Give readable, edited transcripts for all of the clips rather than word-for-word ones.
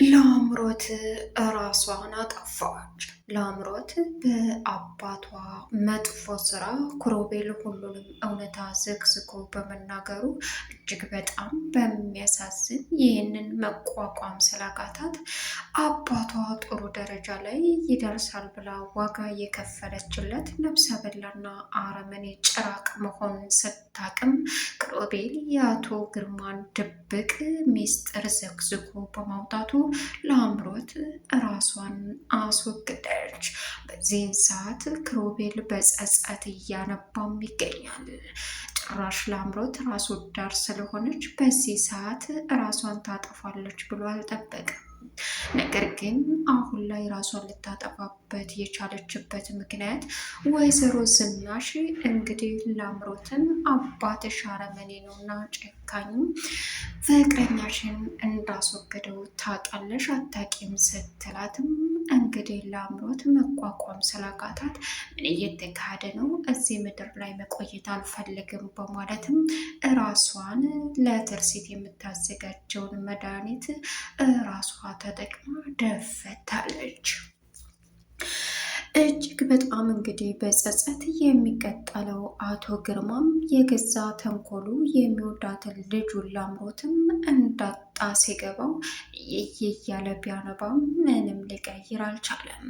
ላምሮት ራሷን አጠፋች። ላምሮት በአባቷ መጥፎ ስራ ክሮቤል ሁሉንም እውነታ ዘግዝጎ በመናገሩ እጅግ በጣም በሚያሳዝን ይህንን መቋቋም ስላቃታት አባቷ ጥሩ ደረጃ ላይ ይደርሳል ብላ ዋጋ የከፈለችለት ነፍሰ በላና አረመኔ ጭራቅ መሆኑን ስታቅም ክሮቤል የአቶ ግርማን ድብቅ ሚስጥር ዘግዝጎ በማውጣቱ ላምሮት ራሷን አስወገደች። በዚህን ሰዓት ክሮቤል በጸጸት እያነባም ይገኛል። ጭራሽ ላምሮት ራስ ወዳድ ስለሆነች በዚህ ሰዓት ራሷን ታጠፋለች ብሎ አልጠበቅም። ነገር ግን አሁን ላይ ራሷን ልታጠፋበት የቻለችበት ምክንያት ወይዘሮ ዝናሽ እንግዲህ ላምሮትን አባትሽ አረመኔ ነውና ጨካኝ ፍቅረኛሽን እንዳስወገደው ታውቂያለሽ አታውቂም ስትላትም እንግዲህ ላምሮት መቋቋም ስላቃታት ምን እየተካሄደ ነው? እዚህ ምድር ላይ መቆየት አልፈልግም በማለትም ራሷን ለትርሲት የምታዘጋጀውን መድኃኒት ራሷ ተጠቅማ ደፈታለች። እጅግ በጣም እንግዲህ በጸጸት የሚቀጠለው አቶ ግርማም የገዛ ተንኮሉ የሚወዳትን ልጁን ላምሮትም እንዳጣ ሲገባው እያለ ቢያነባም ምንም ሊቀይር አልቻለም።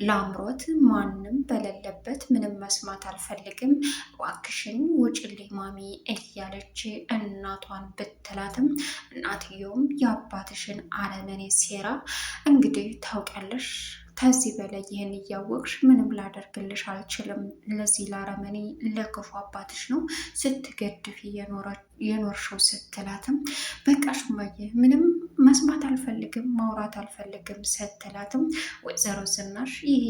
ላምሮት ማንም በሌለበት ምንም መስማት አልፈልግም፣ እባክሽን ውጭልኝ ማሚ እያለች እናቷን ብትላትም እናትየውም የአባትሽን አረመኔ ሴራ እንግዲህ ታውቂያለሽ፣ ከዚህ በላይ ይህን እያወቅሽ ምንም ላደርግልሽ አልችልም። ለዚህ ላረመኔ ለክፉ አባትሽ ነው ስትገድፊ የኖርሽው ስትላትም በቃ ሹማዬ ምንም መስማት አልፈልግም ማውራት አልፈልግም ስትላትም ወይዘሮ ዝናሽ ይሄ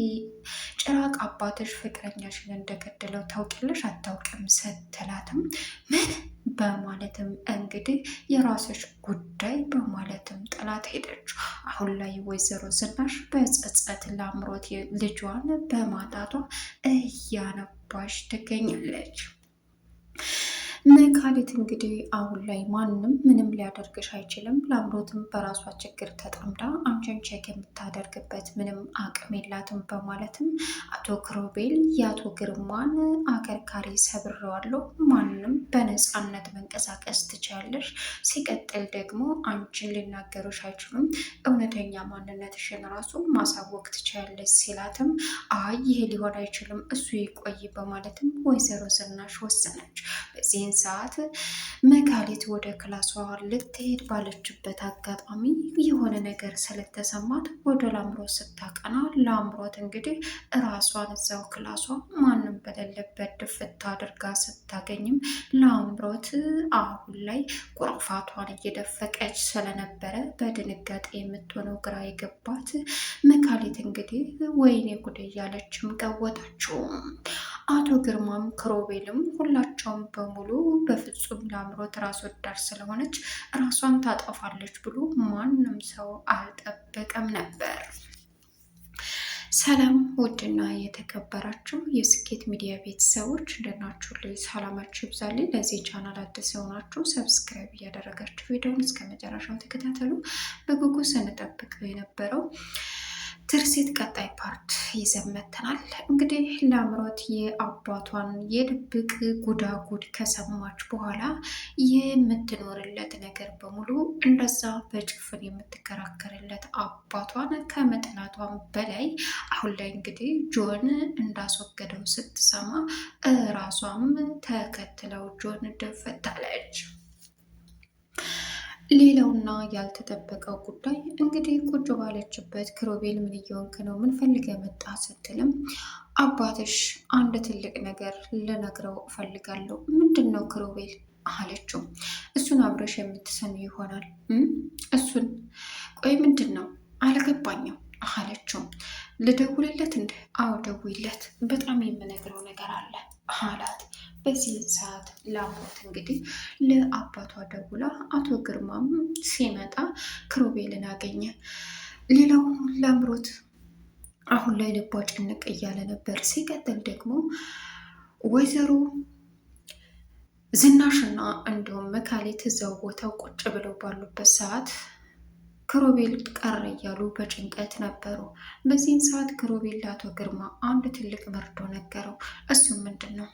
ጭራቅ አባትሽ ፍቅረኛሽን እንደገደለው ታውቂያለሽ አታውቅም ስትላትም ምን በማለትም እንግዲህ የራስሽ ጉዳይ በማለትም ጥላት ሄደች። አሁን ላይ ወይዘሮ ዝናሽ በጸጸት ላምሮት ልጇን በማጣቷ እያነባሽ ትገኛለች። መካሊት እንግዲህ አሁን ላይ ማንም ምንም ሊያደርግሽ አይችልም፣ ላምሮትም በራሷ ችግር ተጠምዳ አንቺን ቼክ የምታደርግበት ምንም አቅም የላትም በማለትም አቶ ክሮቤል የአቶ ግርማን አከርካሪ ሰብረዋለሁ፣ ማንም በነፃነት መንቀሳቀስ ትችያለሽ፣ ሲቀጥል ደግሞ አንቺን ሊናገሩሽ አይችሉም፣ እውነተኛ ማንነትሽን ራሱ ማሳወቅ ትችያለሽ ሲላትም አይ ይሄ ሊሆን አይችልም እሱ ይቆይ በማለትም ወይዘሮ ዝናሽ ወሰነች። በዚህ ሰዓት መካሊት ወደ ክላሷ ልትሄድ ባለችበት አጋጣሚ የሆነ ነገር ስለተሰማት ወደ ላምሮት ስታቀና ላምሮት እንግዲህ ራሷን እዛው ክላሷ ማንም በሌለበት ድፍት አድርጋ ስታገኝም ላምሮት አሁን ላይ ኩራፋቷን እየደፈቀች ስለነበረ በድንጋጤ የምትሆነው ግራ የገባት መካሊት እንግዲህ ወይኔ ጉድ እያለችም ቀወጣችው። አቶ ግርማም ክሮቤልም ሁላቸውም በሙሉ በፍጹም ላምሮት ራስ ወዳድ ስለሆነች ራሷን ታጠፋለች ብሎ ማንም ሰው አልጠበቀም ነበር። ሰላም ውድና የተከበራችሁ የስኬት ሚዲያ ቤተሰቦች እንደናችሁ ላይ ሰላማችሁ ይብዛልኝ። ለዚህ ቻናል አዲስ የሆናችሁ ሰብስክራይብ እያደረጋችሁ ቪዲዮውን እስከ መጨረሻው ተከታተሉ። በጉጉት ስንጠብቀው የነበረው ትርሲት ቀጣይ ፓርት ይዘን መጥተናል። እንግዲህ ላምሮት የአባቷን የድብቅ ጉዳጉድ ከሰማች በኋላ የምትኖርለት ነገር በሙሉ እንደዛ በጭፍን የምትከራከርለት አባቷን ከመጥላቷን በላይ አሁን ላይ እንግዲህ ጆን እንዳስወገደው ስትሰማ ራሷም ተከትለው ጆን ደፈታለች። ሌላውና ያልተጠበቀው ጉዳይ እንግዲህ ቁጭ ባለችበት ክሮቤል ምን እየሆንክ ነው? ምን ፈልገህ መጣ? ስትልም አባትሽ አንድ ትልቅ ነገር ልነግረው እፈልጋለሁ። ምንድን ነው ክሮቤል አለችው። እሱን አብረሽ የምትሰሚ ይሆናል። እሱን ቆይ ምንድን ነው አልገባኝም አለችው። ልደውልለት እንደ አዎ ደውይለት፣ በጣም የምነግረው ነገር አለ አላት። በዚህ ሰዓት ላምሮት እንግዲህ ለአባቷ ደውላ አቶ ግርማም ሲመጣ ክሮቤልን አገኘ። ሌላው ላምሮት አሁን ላይ ልቧ ጭንቅ እያለ ነበር። ሲቀጥል ደግሞ ወይዘሮ ዝናሽና እንዲሁም መካሌት እዛው ቦታው ቁጭ ብለው ባሉበት ሰዓት ክሮቤል ቀረ እያሉ በጭንቀት ነበሩ። በዚህን ሰዓት ክሮቤል ለአቶ ግርማ አንድ ትልቅ መርዶ ነገረው። እሱም ምንድን ነው?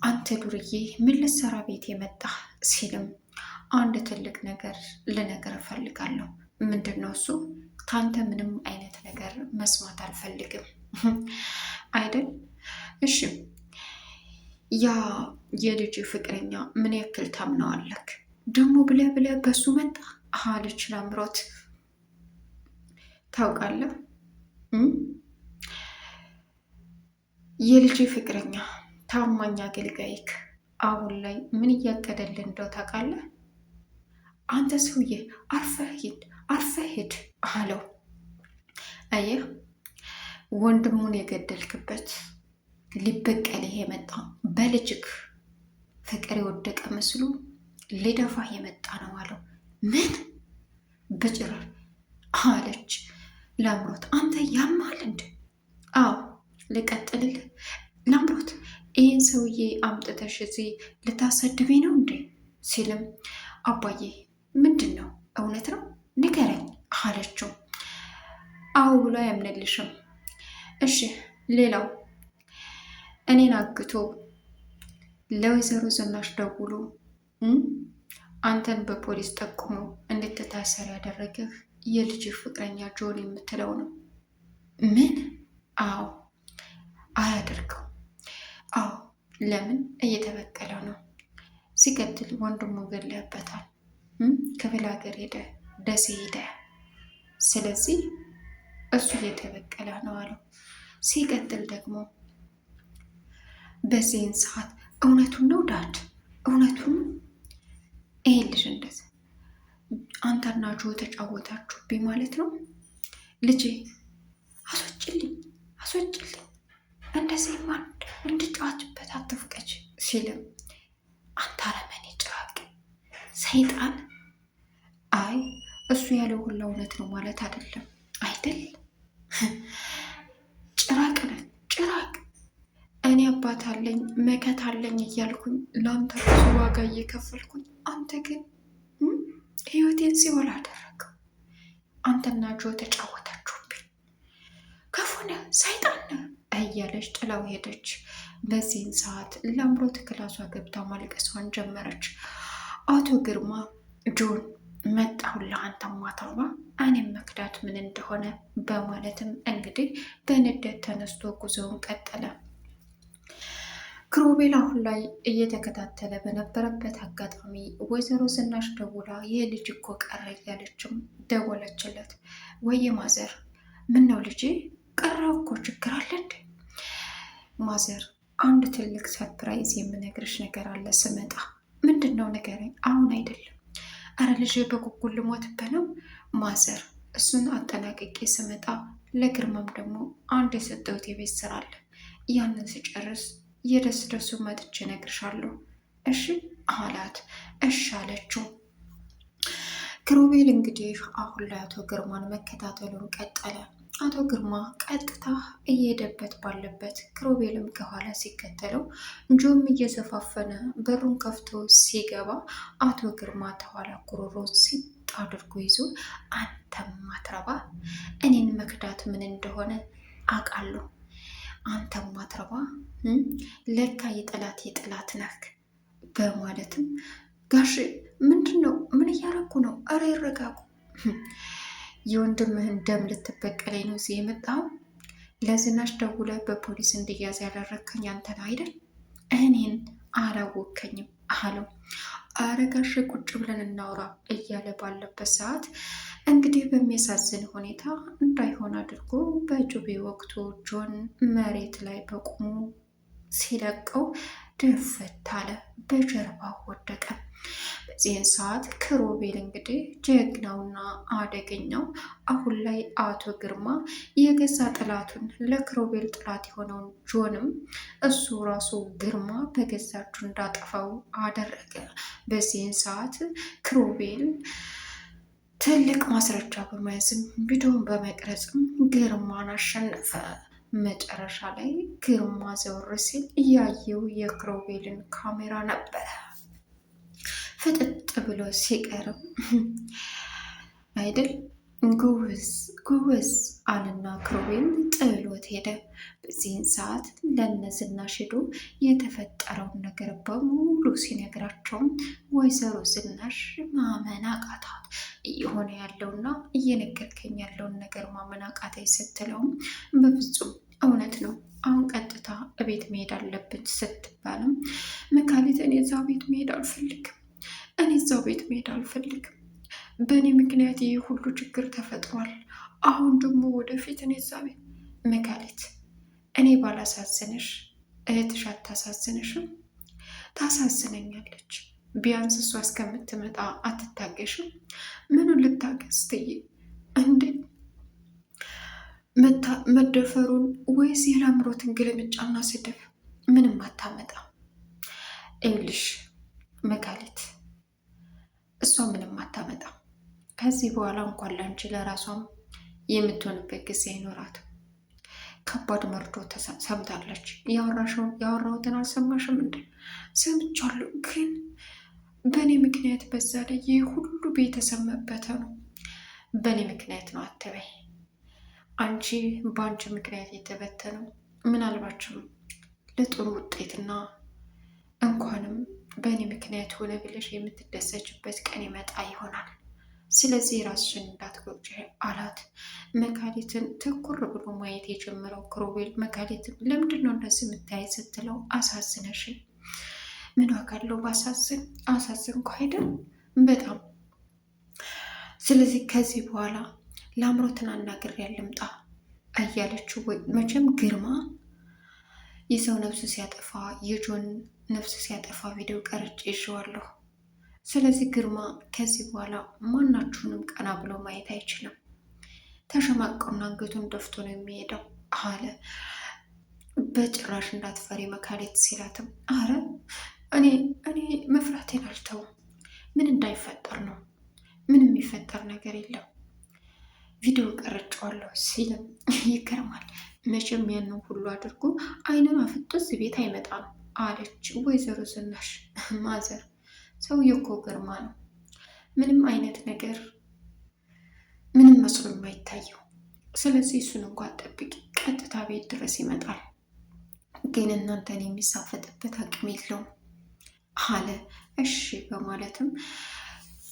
አንተ ዱርዬ ምን ልትሰራ ቤት የመጣ ሲልም አንድ ትልቅ ነገር ልነገር እፈልጋለሁ። ምንድን ነው እሱ? ካንተ ምንም አይነት ነገር መስማት አልፈልግም አይደል? እሺ ያ የልጅ ፍቅረኛ ምን ያክል ታምነዋለክ? ደግሞ ብለህ ብለህ በሱ መጣ አለች ላምሮት። ታውቃለህ የልጅ ፍቅረኛ ታማኝ አገልጋይክ አሁን ላይ ምን እያቀደልን እንደው ታውቃለህ? አንተ ሰውዬ አርፈህ ሂድ አለው። አየህ ወንድሙን የገደልክበት ሊበቀልህ የመጣ በልጅክ ፍቅር የወደቀ መስሎ ሊደፋህ የመጣ ነው አለው። ምን በጭራሽ አለች ላምሮት። አንተ ያማል እንደ አዎ ልቀጥልልህ ላምሮት ይህን ሰውዬ አምጥተሽ እዚህ ልታሰድቤ ነው እንዴ ሲልም አባዬ ምንድን ነው እውነት ነው ንገረኝ አለችው። አዎ ብሎ አያምንልሽም። እሺ ሌላው እኔን አግቶ ለወይዘሮ ዝናሽ ደውሎ አንተን በፖሊስ ጠቁሞ እንድትታሰር ያደረገህ የልጅ ፍቅረኛ ጆን የምትለው ነው። ምን? አዎ አያደርገው። አዎ ለምን? እየተበቀለው ነው። ሲቀጥል ወንድሙ ገለህበታል። ክፍለ ሀገር ሄደ፣ ደሴ ሄደ። ስለዚህ እሱ እየተበቀለ ነው አለው። ሲቀጥል ደግሞ በዚህን ሰዓት እውነቱን ነው ዳድ፣ እውነቱን ይሄ ልጅ እንደዚህ አንተና ጆ ተጫወታችሁብኝ ማለት ነው። ልጄ አስወጭልኝ፣ አስወጭልኝ፣ እንደዚህ ማን እንድጫዋችበት አትፍቀች ሲልም አንተ አረመኔ ጭራቅ ሰይጣን። አይ እሱ ያለው ሁላ እውነት ነው ማለት አይደለም አይደል? ጭራቅ ነህ ጭራቅ። እኔ አባት አለኝ መከት አለኝ እያልኩኝ ለአንተ ብዙ ዋጋ እየከፈልኩኝ፣ አንተ ግን ህይወቴን ሲኦል አደረገው። አንተና ጆ ተጫወታችሁብኝ፣ ክፉነ ሰይጣን እያለች ጥላው ሄደች። በዚህን ሰዓት ላምሮት ክላሷ ገብታ ማልቀሷን ጀመረች። አቶ ግርማ ጆን መጣሁልህ አንተ ማተርባ እኔም መክዳት ምን እንደሆነ በማለትም እንግዲህ በንዴት ተነስቶ ጉዞውን ቀጠለ። ክሮቤል አሁን ላይ እየተከታተለ በነበረበት አጋጣሚ ወይዘሮ ዝናሽ ደውላ ይህ ልጅ እኮ ቀረ እያለችም ደወለችለት። ወይ ማዘር፣ ምን ነው ልጄ ቀረ እኮ ችግር አለ እንዴ? ማዘር አንድ ትልቅ ሰርፕራይዝ የምነግርሽ ነገር አለ ስመጣ። ምንድን ነው ንገረኝ። አሁን አይደለም። አረ ልጄ በጉጉል ልሞትበት ነው ማዘር። እሱን አጠናቅቄ ስመጣ ለግርማም ደግሞ አንድ የሰጠሁት የቤት ስራ አለ። ያንን ስጨርስ የደስ ደሱ መጥቼ እነግርሻለሁ እሺ አላት። እሺ አለችው። ክሮቤል እንግዲህ አሁን ላይ አቶ ግርማን መከታተሉን ቀጠለ። አቶ ግርማ ቀጥታ እየሄደበት ባለበት ክሮቤልም ከኋላ ሲከተለው እንጆም እየዘፋፈነ በሩን ከፍቶ ሲገባ አቶ ግርማ ተኋላ ጉሮሮ ሲጥ አድርጎ ይዞ አንተም ማትረባ እኔን መክዳት ምን እንደሆነ አውቃለሁ። አንተም ማትረባ ለካ የጠላት ነክ በማለትም ጋሽ ምንድን ነው? ምን እያረኩ ነው? እረ ይረጋጉ። የወንድምህን ደም ልትበቀለኝ ነው እዚህ የመጣው? ለዝናሽ ደውለህ በፖሊስ እንዲያዝ ያደረግከኝ አንተን አይደል? እኔን አላወከኝም አለው። አረ ጋሽ ቁጭ ብለን እናውራ እያለ ባለበት ሰዓት እንግዲህ በሚያሳዝን ሁኔታ እንዳይሆን አድርጎ በጩቤ ወቅቶ ጆን መሬት ላይ በቁሙ ሲለቀው ድፍት አለ፣ በጀርባው ወደቀ። በዚህን ሰዓት ክሮቤል እንግዲህ ጀግናውና አደገኛው አሁን ላይ አቶ ግርማ የገዛ ጥላቱን ለክሮቤል ጥላት የሆነውን ጆንም እሱ ራሱ ግርማ በገዛ እጁ እንዳጠፋው አደረገ። በዚህን ሰዓት ክሮቤል ትልቅ ማስረጃ በመያዝም ቪዲዮን በመቅረጽም ግርማን አሸነፈ። መጨረሻ ላይ ግርማ ዘወር ሲል እያየው የክሮቤልን ካሜራ ነበረ። ፍጥጥ ብሎ ሲቀርም አይደል? ጎበዝ ጎበዝ አልና ክሮቤል ጥሎት ሄደ። በዚህን ሰዓት ለነዝናሽ ሄዶ የተፈጠረውን ነገር በሙሉ ሲነግራቸውም ወይዘሮ ዝናሽ ማመን አቃታት። እየሆነ ያለውና እየነገርከኝ ያለውን ነገር ማመን አቃተኝ ስትለውም በፍጹም እውነት ነው፣ አሁን ቀጥታ እቤት መሄድ አለብን ስትባልም መካሊት እኔ እዛው ቤት መሄድ አልፈልግም፣ እኔ እዛው ቤት መሄድ አልፈልግም፣ በእኔ ምክንያት ይህ ሁሉ ችግር ተፈጥሯል። አሁን ደግሞ ወደፊት እኔ እዛ ቤት መካሊት እኔ ባላሳዝንሽ እህትሽ አታሳዝንሽም? ታሳዝነኛለች። ቢያንስ እሷ እስከምትመጣ አትታገሽም? ምኑን ልታገስ ትይ እንዴ? መደፈሩን ወይስ የላምሮትን ግልምጫና ስድብ? ምንም አታመጣም። ይኸውልሽ መካሊት እሷ ምንም አታመጣም። ከዚህ በኋላ እንኳን ላንቺ ለራሷም የምትሆንበት ጊዜ አይኖራትም። ከባድ መርዶ ሰምታለች። ያወራሁትን አልሰማሽም እንዴ? ሰምቻለሁ፣ ግን በእኔ ምክንያት በዛ ላይ ይህ ሁሉ ቤተሰብ መበተ ነው። በእኔ ምክንያት ነው አትበይ። አንቺ በአንቺ ምክንያት የተበተነው ምናልባችም ለጥሩ ውጤትና እንኳንም በእኔ ምክንያት ሆነ ብለሽ የምትደሰችበት ቀን ይመጣ ይሆናል። ስለዚህ ራስሽን እንዳትጎጂ አላት። መካሊትን ትኩር ብሎ ማየት የጀመረው ክሮቤል መካሊትን ለምንድን ነው እንደዚህ የምታይ ስትለው አሳዝነሽ። ምን ዋጋ አለው ባሳዝን? አሳዝንኩ አይደል? በጣም ስለዚህ ከዚህ በኋላ ለአምሮትን አናግሬ ልምጣ እያለችው መቼም ግርማ የሰው ነፍስ ሲያጠፋ የጆን ነፍስ ሲያጠፋ ቪዲዮ ቀርጬ ይዤዋለሁ። ስለዚህ ግርማ ከዚህ በኋላ ማናችሁንም ቀና ብሎ ማየት አይችልም። ተሸማቀውና አንገቱን ደፍቶ ነው የሚሄደው አለ። በጭራሽ እንዳትፈሪ መካሌት ሲላትም አረ እኔ መፍራቴን አልተውም። ምን እንዳይፈጠር ነው? ምን የሚፈጠር ነገር የለም። ቪዲዮ ቀርጬዋለሁ ሲልም ይገርማል። መቼም ያንን ሁሉ አድርጎ አይኑን አፍጦ እዚህ ቤት አይመጣም አለች ወይዘሮ ዝናሽ። ማዘር ሰውዬው እኮ ግርማ ነው፣ ምንም አይነት ነገር ምንም መስሎ የማይታየው። ስለዚህ እሱን እንኳን ጠብቂ፣ ቀጥታ ቤት ድረስ ይመጣል፣ ግን እናንተን የሚሳፈጥበት አቅም የለውም አለ። እሺ በማለትም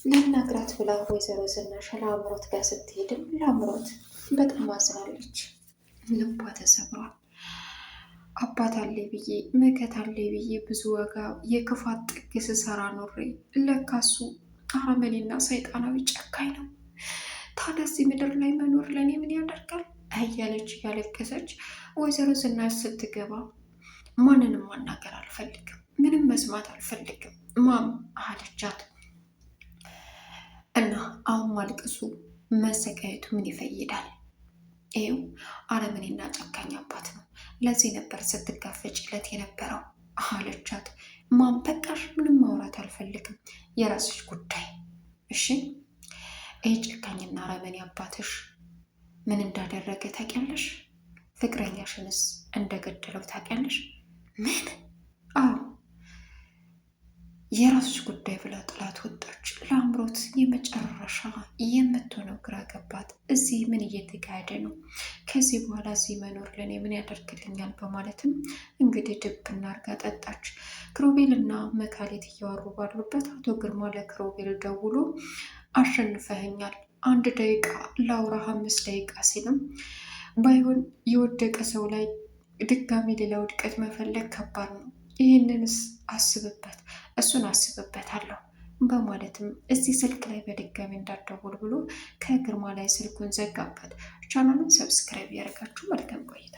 ለናግራት ብላ ወይዘሮ ዝናሽ ለአምሮት ጋር ስትሄድም ለአምሮት በጣም አዝናለች። ልቧ ተሰብሯል። አባት አለ ብዬ መከት አለ ብዬ ብዙ ወጋ የክፋት ጥግ ስሰራ ኖሬ ለካሱ አረመኔና ሰይጣናዊ ጨካኝ ነው። ታዲያ እዚህ ምድር ላይ መኖር ለእኔ ምን ያደርጋል እያለች እያለቀሰች ወይዘሮ ዝናሽ ስትገባ ማንንም ማናገር አልፈልግም፣ ምንም መስማት አልፈልግም ማም አለቻት። እና አሁን ማልቀሱ መሰቃየቱ ምን ይፈይዳል? ይኸው አረመኔና ጨካኝ አባት ነው። ለዚህ ነበር ስትጋፈጭለት የነበረው አለቻት። ማም በቃሽ፣ ምንም ማውራት አልፈልግም፣ የራስሽ ጉዳይ እሺ። ይህ ጨካኝና አረመኔ አባትሽ ምን እንዳደረገ ታውቂያለሽ? ፍቅረኛሽንስ እንደገደለው ታውቂያለሽ? ምን? አዎ የራስሽ ጉዳይ ብላ ጥላት ወጣች። ለአምሮት የመጨረሻ የምትሆነው ግራ ገባት። እዚህ ምን እየተካሄደ ነው? ከዚህ በኋላ እዚህ መኖር ለእኔ ምን ያደርግልኛል? በማለትም እንግዲህ ድብና አርጋ ጠጣች። ክሮቤል እና መካሌት እያወሩ ባሉበት አቶ ግርማ ለክሮቤል ደውሎ አሸንፈኸኛል፣ 1 ደቂቃ ላውራ 5 ደቂቃ ሲልም ባይሆን የወደቀ ሰው ላይ ድጋሚ ሌላ ውድቀት መፈለግ ከባድ ነው፣ ይህንንስ አስብበት፣ እሱን አስብበታለሁ በማለትም እዚህ ስልክ ላይ በድጋሚ እንዳትደውል ብሎ ከግርማ ላይ ስልኩን ዘጋበት። ቻናሉን ሰብስክራይብ ያደርጋችሁ መልካም ቆይታ